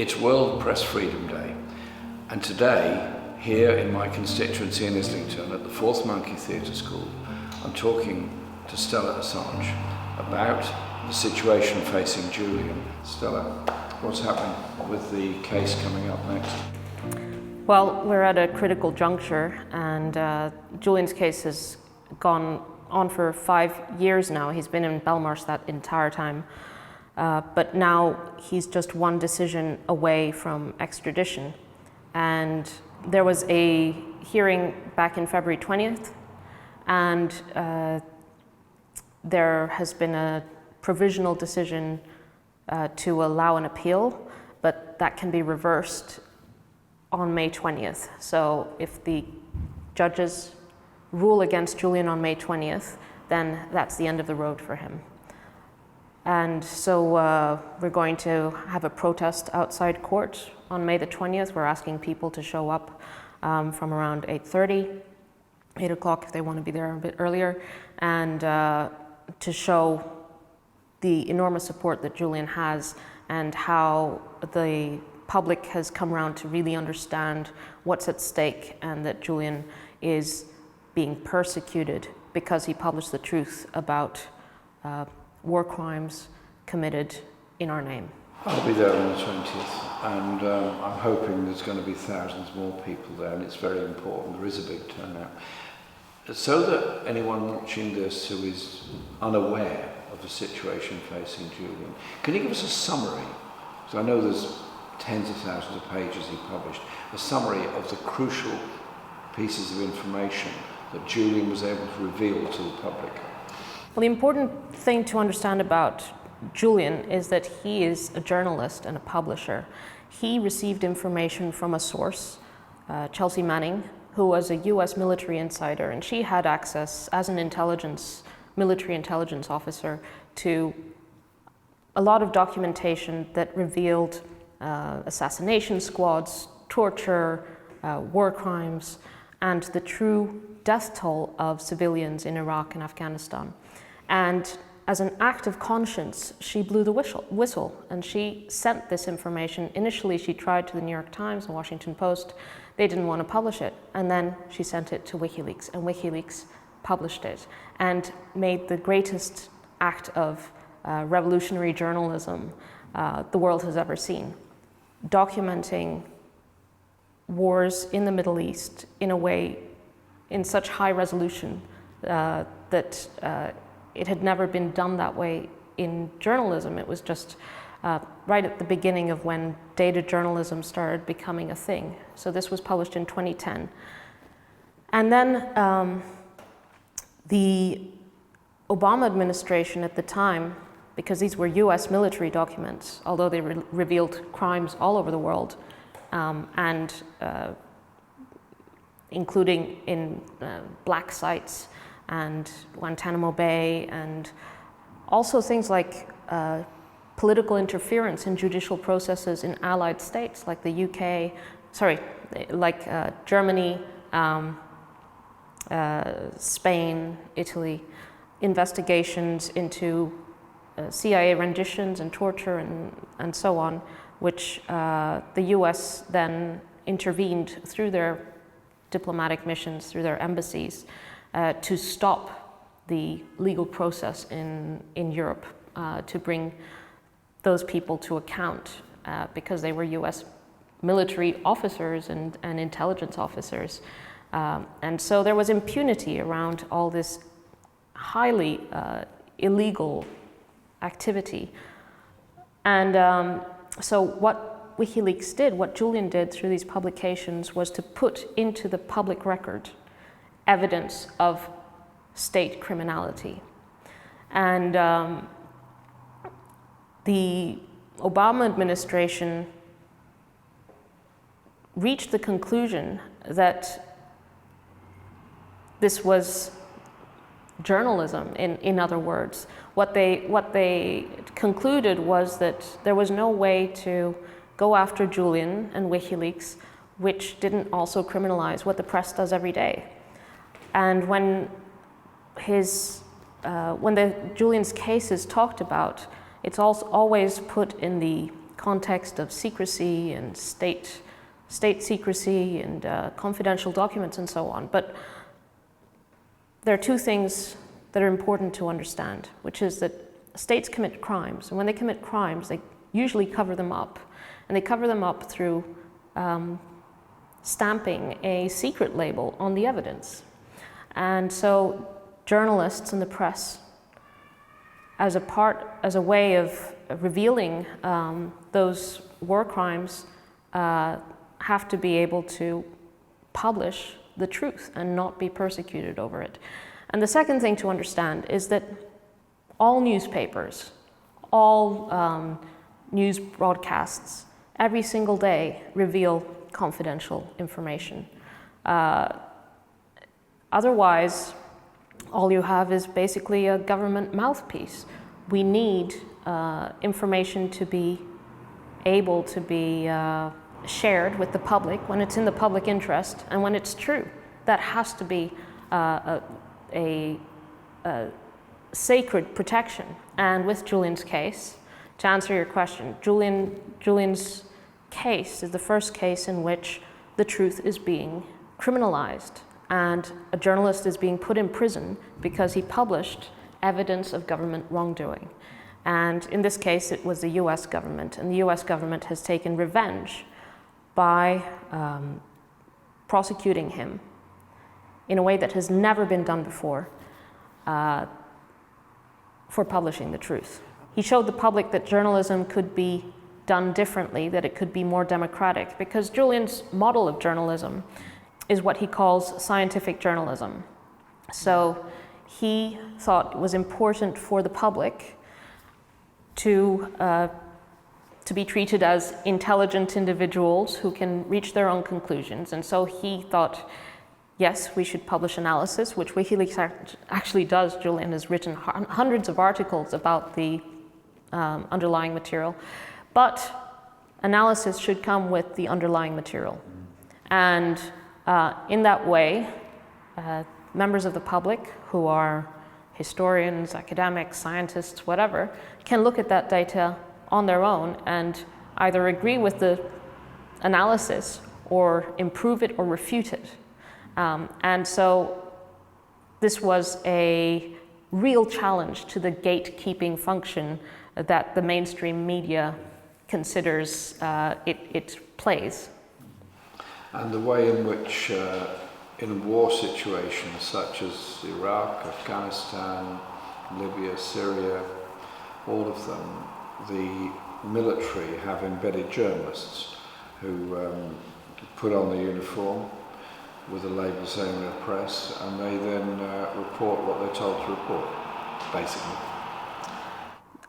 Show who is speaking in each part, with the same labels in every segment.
Speaker 1: It's World Press Freedom Day, and today, here in my constituency in Islington at the Fourth Monkey Theatre School, I'm talking to Stella Assange about the situation facing Julian. Stella, what's happening with the case coming up next?
Speaker 2: Well, we're at a critical juncture, and Julian's case has gone on for 5 years now. He's been in Belmarsh that entire time. But now he's just one decision away from extradition. And there was a hearing back in February 20th, and there has been a provisional decision to allow an appeal, but that can be reversed on May 20th. So if the judges rule against Julian on May 20th, then that's the end of the road for him. And so we're going to have a protest outside court on May the 20th. We're asking people to show up from around 8:30, 8 o'clock if they want to be there a bit earlier, and to show the enormous support that Julian has and how the public has come around to really understand what's at stake, and that Julian is being persecuted because he published the truth about war crimes committed in our name.
Speaker 1: I'll be there on the 20th, and I'm hoping there's going to be thousands more people there, and it's very important. There is a big turnout. So that anyone watching this who is unaware of the situation facing Julian, can you give us a summary? Because I know there's tens of thousands of pages he published, a summary of the crucial pieces of information that Julian was able to reveal to the public.
Speaker 2: Well, the important thing to understand about Julian is that he is a journalist and a publisher. He received information from a source, Chelsea Manning, who was a US military insider, and she had access as an military intelligence officer to a lot of documentation that revealed assassination squads, torture, war crimes, and the true death toll of civilians in Iraq and Afghanistan. And as an act of conscience, she blew the whistle, and she sent this information. Initially, she tried to the New York Times and Washington Post. They didn't want to publish it. And then she sent it to WikiLeaks, and WikiLeaks published it and made the greatest act of revolutionary journalism the world has ever seen, documenting wars in the Middle East in a way, in such high resolution that it had never been done that way in journalism. It was just right at the beginning of when data journalism started becoming a thing. So this was published in 2010. And then the Obama administration at the time, because these were US military documents, although they revealed crimes all over the world, and including in black sites and Guantanamo Bay, and also things like political interference in judicial processes in allied states like the UK, Germany, Spain, Italy, investigations into CIA renditions and torture and so on, which the US then intervened through their diplomatic missions, through their embassies, to stop the legal process in Europe, to bring those people to account because they were US military officers and intelligence officers. And so there was impunity around all this highly illegal activity. And so what WikiLeaks did, what Julian did through these publications, was to put into the public record evidence of state criminality. And the Obama administration reached the conclusion that this was journalism, in other words. What they concluded was that there was no way to go after Julian and WikiLeaks which didn't also criminalize what the press does every day. And when Julian's case is talked about, it's also always put in the context of secrecy and state secrecy and confidential documents and so on. But there are two things that are important to understand, which is that states commit crimes, and when they commit crimes, they usually cover them up. And they cover them up through stamping a secret label on the evidence. And so journalists and the press, as a way of revealing those war crimes, have to be able to publish the truth and not be persecuted over it. And the second thing to understand is that all newspapers, all news broadcasts, every single day reveal confidential information. Otherwise, all you have is basically a government mouthpiece. We need information to be able to be shared with the public when it's in the public interest and when it's true. That has to be a sacred protection. And with Julian's case, to answer your question, Julian's case is the first case in which the truth is being criminalized, and a journalist is being put in prison because he published evidence of government wrongdoing. And in this case, it was the US government, and the US government has taken revenge by prosecuting him in a way that has never been done before for publishing the truth. He showed the public that journalism could be done differently, that it could be more democratic, because Julian's model of journalism is what he calls scientific journalism. So he thought it was important for the public to be treated as intelligent individuals who can reach their own conclusions. And so he thought, yes, we should publish analysis, which WikiLeaks actually does. Julian has written hundreds of articles about the underlying material. But analysis should come with the underlying material. And in that way, members of the public who are historians, academics, scientists, whatever, can look at that data on their own and either agree with the analysis or improve it or refute it. And so this was a real challenge to the gatekeeping function that the mainstream media considers it plays.
Speaker 1: And the way in which in war situations such as Iraq, Afghanistan, Libya, Syria, all of them, the military have embedded journalists who put on the uniform with a label saying they're press, and they then report what they're told to report, basically.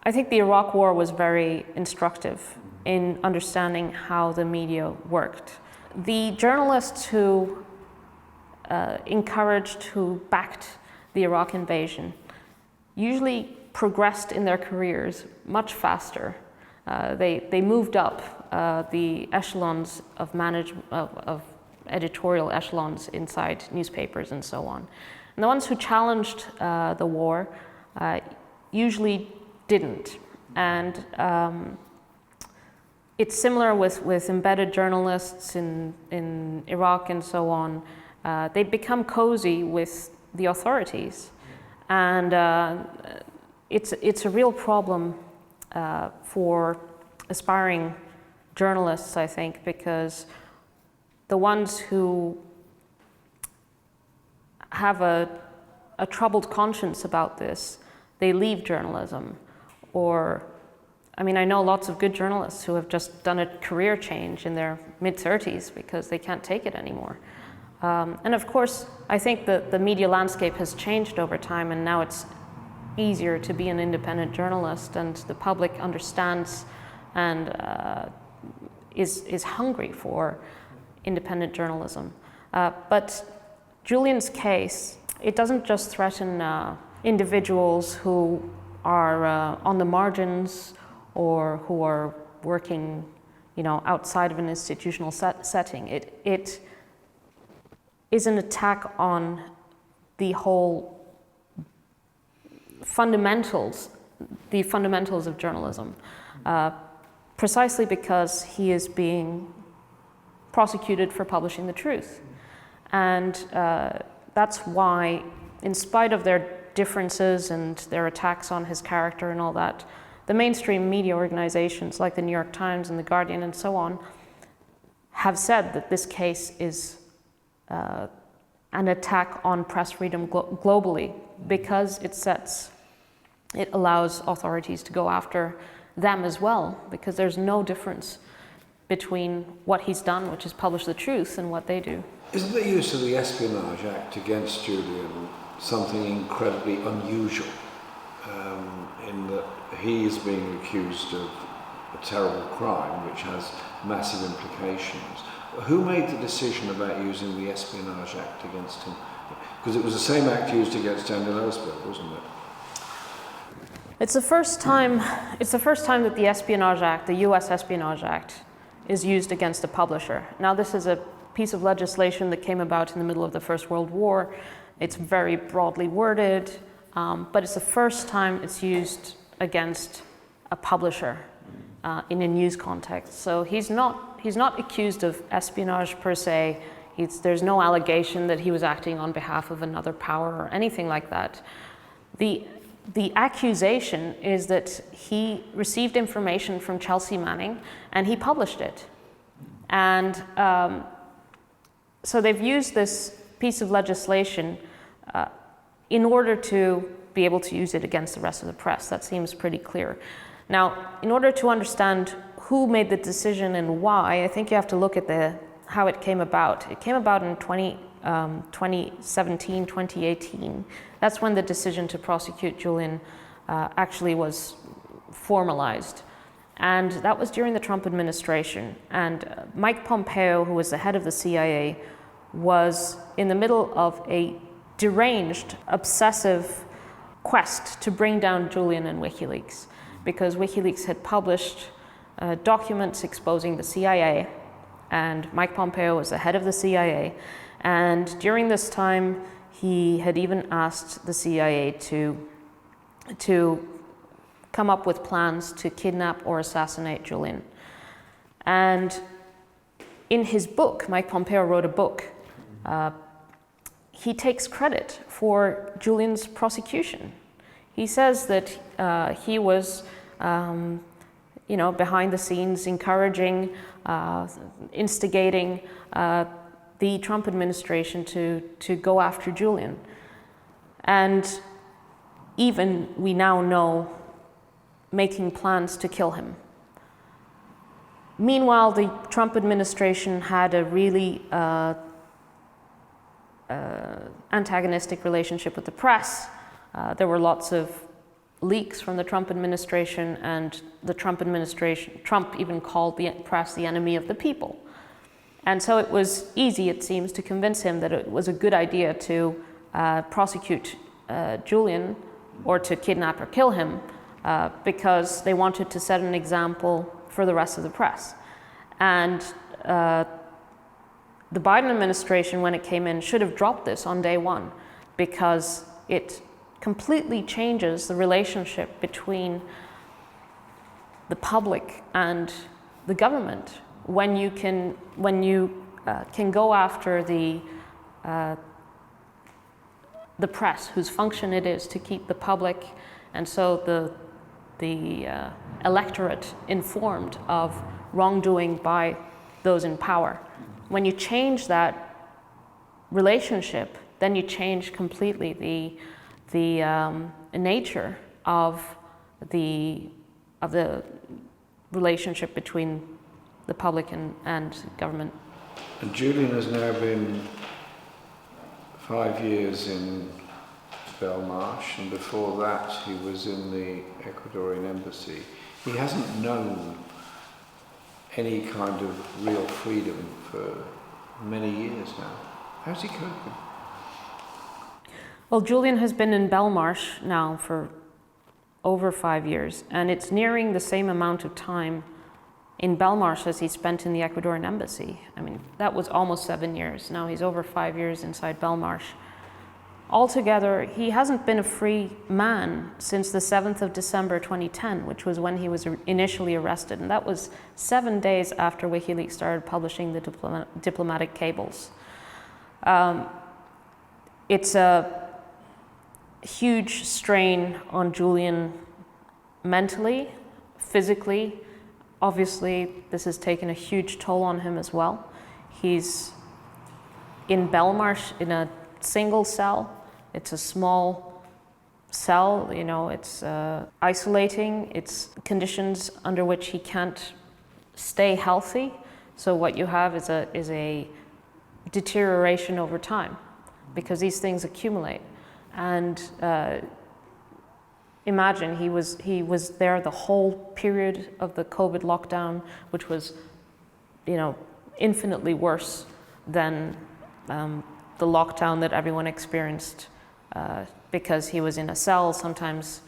Speaker 2: I think the Iraq War was very instructive in understanding how the media worked. The journalists who encouraged, who backed the Iraq invasion, usually progressed in their careers much faster. They moved up the echelons of editorial echelons inside newspapers and so on. And the ones who challenged the war usually didn't. And it's similar with embedded journalists in Iraq and so on. They become cozy with the authorities. And it's a real problem for aspiring journalists, I think, because the ones who have a troubled conscience about this, they leave journalism. Or, I mean, I know lots of good journalists who have just done a career change in their mid-30s because they can't take it anymore. And of course, I think that the media landscape has changed over time, and now it's easier to be an independent journalist, and the public understands and is hungry for independent journalism. But Julian's case, it doesn't just threaten individuals who are on the margins or who are working, outside of an institutional setting. It is an attack on the whole fundamentals of journalism. precisely because he is being prosecuted for publishing the truth. And that's why, in spite of their differences and their attacks on his character and all that, the mainstream media organizations like the New York Times and the Guardian and so on have said that this case is an attack on press freedom globally, because it allows authorities to go after them as well, because there's no difference between what he's done, which is publish the truth, and what they do.
Speaker 1: Isn't the use of the Espionage Act against Julian something incredibly unusual, in that he is being accused of a terrible crime which has massive implications? Who made the decision about using the Espionage Act against him? Because it was the same act used against Daniel Ellsberg, wasn't it?
Speaker 2: It's the first time that the Espionage Act, the US Espionage Act, is used against a publisher. Now, this is a piece of legislation that came about in the middle of the First World War. It's very broadly worded, but it's the first time it's used against a publisher in a news context. So he's not accused of espionage per se. There's no allegation that he was acting on behalf of another power or anything like that. The accusation is that he received information from Chelsea Manning and he published it. And so they've used this piece of legislation in order to be able to use it against the rest of the press. That seems pretty clear. Now, in order to understand who made the decision and why, I think you have to look at how it came about. It came about in 2017, 2018. That's when the decision to prosecute Julian actually was formalized. And that was during the Trump administration. And Mike Pompeo, who was the head of the CIA, was in the middle of a deranged, obsessive quest to bring down Julian and WikiLeaks, because WikiLeaks had published documents exposing the CIA, and Mike Pompeo was the head of the CIA. And during this time, he had even asked the CIA to come up with plans to kidnap or assassinate Julian. And in his book, Mike Pompeo wrote a book. He takes credit for Julian's prosecution. He says that he was, behind the scenes, encouraging, instigating the Trump administration to go after Julian. And even, we now know, making plans to kill him. Meanwhile, the Trump administration had a really antagonistic relationship with the press. There were lots of leaks from the Trump administration, and Trump even called the press the enemy of the people. And so it was easy, it seems, to convince him that it was a good idea to prosecute Julian, or to kidnap or kill him, because they wanted to set an example for the rest of the press. And the Biden administration, when it came in, should have dropped this on day one, because it completely changes the relationship between the public and the government when you can go after the press, whose function it is to keep the public, and so the electorate, informed of wrongdoing by those in power. When you change that relationship, then you change completely the nature of the relationship between the public and government.
Speaker 1: And Julian has now been 5 years in Belmarsh, and before that he was in the Ecuadorian embassy. He hasn't known any kind of real freedom for many years now. How's he coping?
Speaker 2: Well, Julian has been in Belmarsh now for over 5 years, and it's nearing the same amount of time in Belmarsh as he spent in the Ecuadorian embassy. I mean, that was almost 7 years. Now he's over 5 years inside Belmarsh. altogether, he hasn't been a free man since the 7th of December 2010, which was when he was initially arrested. And that was 7 days after WikiLeaks started publishing the diplomatic cables. It's a huge strain on Julian mentally, physically. Obviously, this has taken a huge toll on him as well. He's in Belmarsh in a single cell. It's a small cell, you know, it's isolating. It's conditions under which he can't stay healthy. So what you have is a deterioration over time, because these things accumulate. And imagine he was there the whole period of the COVID lockdown, which was, you know, infinitely worse than the lockdown that everyone experienced, because he was in a cell. Sometimes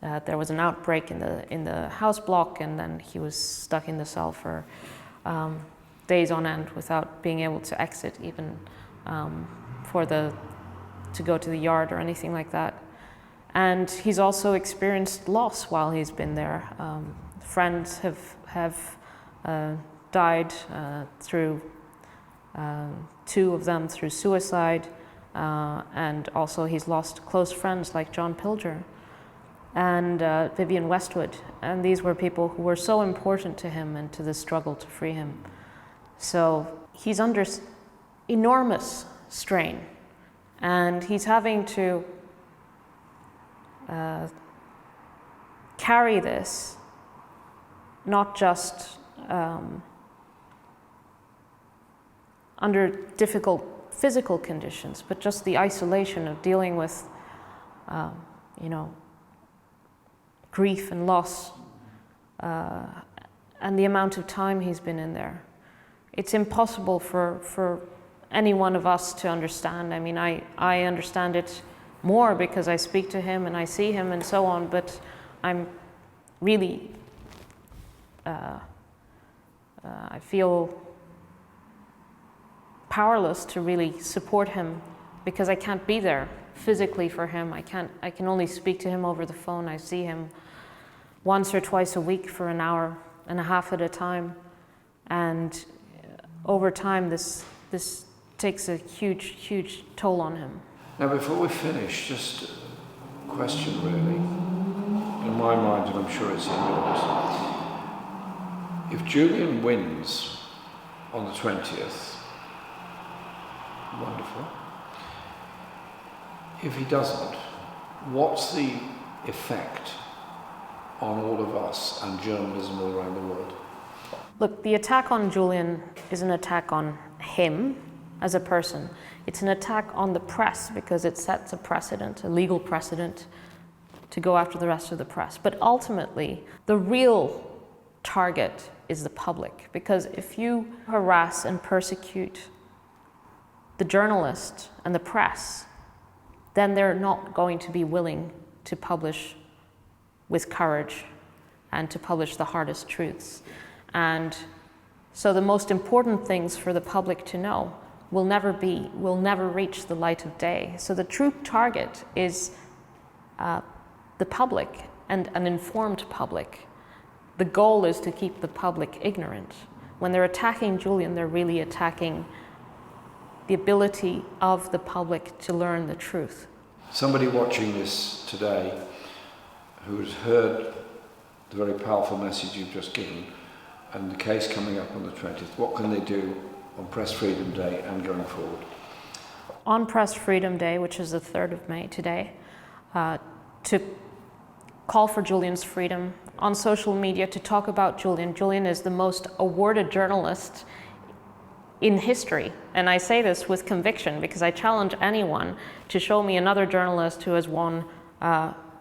Speaker 2: there was an outbreak in the house block, and then he was stuck in the cell for days on end without being able to exit, even to go to the yard or anything like that. And he's also experienced loss while he's been there. Friends have died through 2 of them through suicide, and also he's lost close friends like John Pilger and Vivienne Westwood, and these were people who were so important to him and to the struggle to free him. So he's under enormous strain, and he's having to carry this, not just under difficult physical conditions, but just the isolation of dealing with, you know, grief and loss, and the amount of time he's been in there. It's impossible for any one of us to understand. I mean, I understand it more because I speak to him and I see him and so on, but I'm really, I feel powerless to really support him because I can't be there physically for him. I can only speak to him over the phone. I see him once or twice a week for an hour and a half at a time. And over time, this takes a huge, huge toll on him.
Speaker 1: Now, before we finish, just a question really, in my mind, and I'm sure it's in yours. If Julian wins on the 20th, wonderful. If he doesn't, what's the effect on all of us and journalism all around the world?
Speaker 2: Look, the attack on Julian is an attack on him as a person. It's an attack on the press because it sets a precedent, a legal precedent, to go after the rest of the press. But ultimately, the real target is the public, because if you harass and persecute the journalist and the press, then they're not going to be willing to publish with courage and to publish the hardest truths. And so the most important things for the public to know will never reach the light of day. So the true target is the public and an informed public. The goal is to keep the public ignorant. When they're attacking Julian, they're really attacking the ability of the public to learn the truth.
Speaker 1: Somebody watching this today who has heard the very powerful message you've just given and the case coming up on the 20th, what can they do on Press Freedom Day and going forward?
Speaker 2: On Press Freedom Day, which is the 3rd of May today, to call for Julian's freedom, on social media to talk about Julian. Julian is the most awarded journalist in history. And I say this with conviction because I challenge anyone to show me another journalist who has won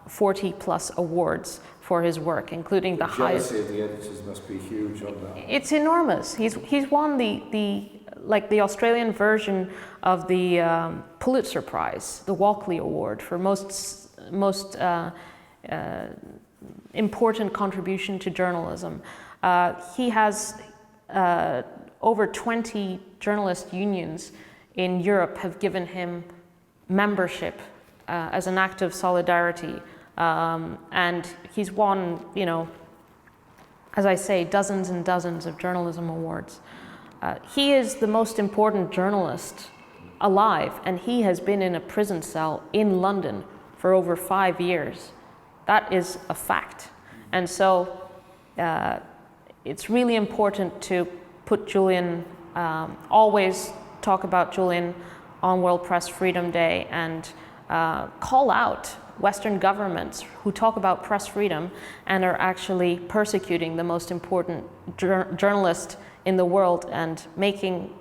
Speaker 2: 40 plus awards for his work, including the highest.
Speaker 3: The jealousy of the editors must be huge on that.
Speaker 2: It's enormous. He's won the Australian version of the Pulitzer Prize, the Walkley Award for most important contribution to journalism. He has over 20 journalist unions in Europe have given him membership as an act of solidarity. And he's won, you know, as I say, dozens and dozens of journalism awards. He is the most important journalist alive, and he has been in a prison cell in London for over 5 years. That is a fact. And so it's really important to put Julian, always talk about Julian on World Press Freedom Day, and call out Western governments who talk about press freedom and are actually persecuting the most important journalist in the world and making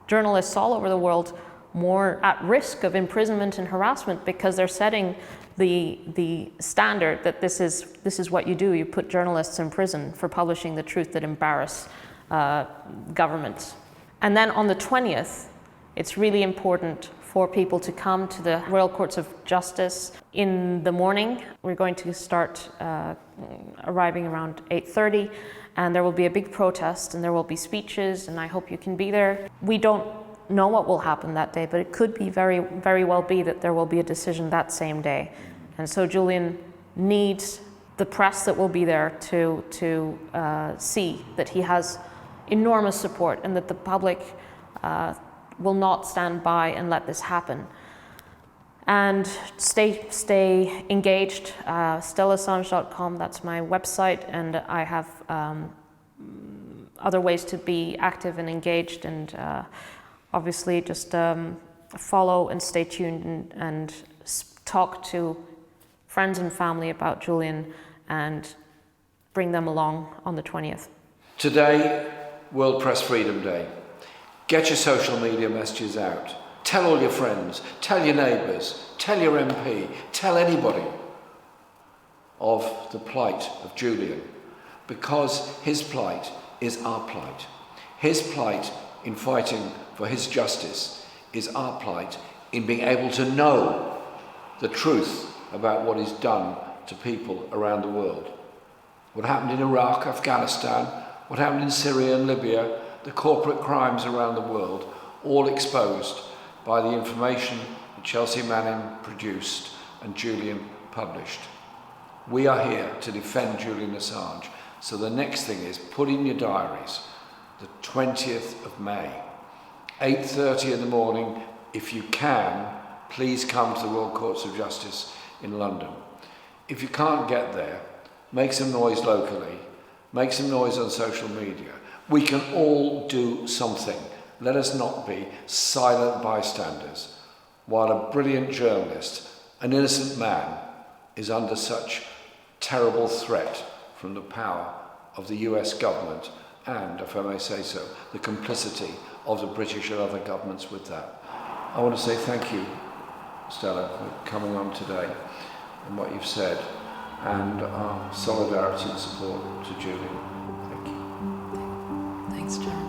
Speaker 2: journalists all over the world more at risk of imprisonment and harassment, because they're setting the standard that this is what you do. You put journalists in prison for publishing the truth that embarrass governments. And then on the 20th, it's really important for people to come to the Royal Courts of Justice in the morning. We're going to start arriving around 8:30, and there will be a big protest, and there will be speeches, and I hope you can be there. We don't know what will happen that day, but it could be very well be that there will be a decision that same day. And so Julian needs the press that will be there to see that he has enormous support, and that the public will not stand by and let this happen. And stay engaged. StellaAssange.com, that's my website, and I have other ways to be active and engaged, and obviously just follow and stay tuned, and talk to friends and family about Julian and bring them along on the 20th.
Speaker 1: Today, World Press Freedom Day. Get your social media messages out. Tell all your friends, tell your neighbours, tell your MP, tell anybody of the plight of Julian, because his plight is our plight. His plight in fighting for his justice is our plight in being able to know the truth about what is done to people around the world. What happened in Iraq, Afghanistan, what happened in Syria and Libya, the corporate crimes around the world, all exposed by the information that Chelsea Manning produced and Julian published. We are here to defend Julian Assange. So the next thing is, put in your diaries, the 20th of May, 8:30 in the morning. If you can, please come to the Royal Courts of Justice in London. If you can't get there, make some noise locally, make some noise on social media. We can all do something. Let us not be silent bystanders while a brilliant journalist, an innocent man, is under such terrible threat from the power of the US government and, if I may say so, the complicity of the British and other governments with that. I want to say thank you, Stella, for coming on today and what you've said, and our solidarity and support to Julian. Thank you.
Speaker 2: Thanks, John.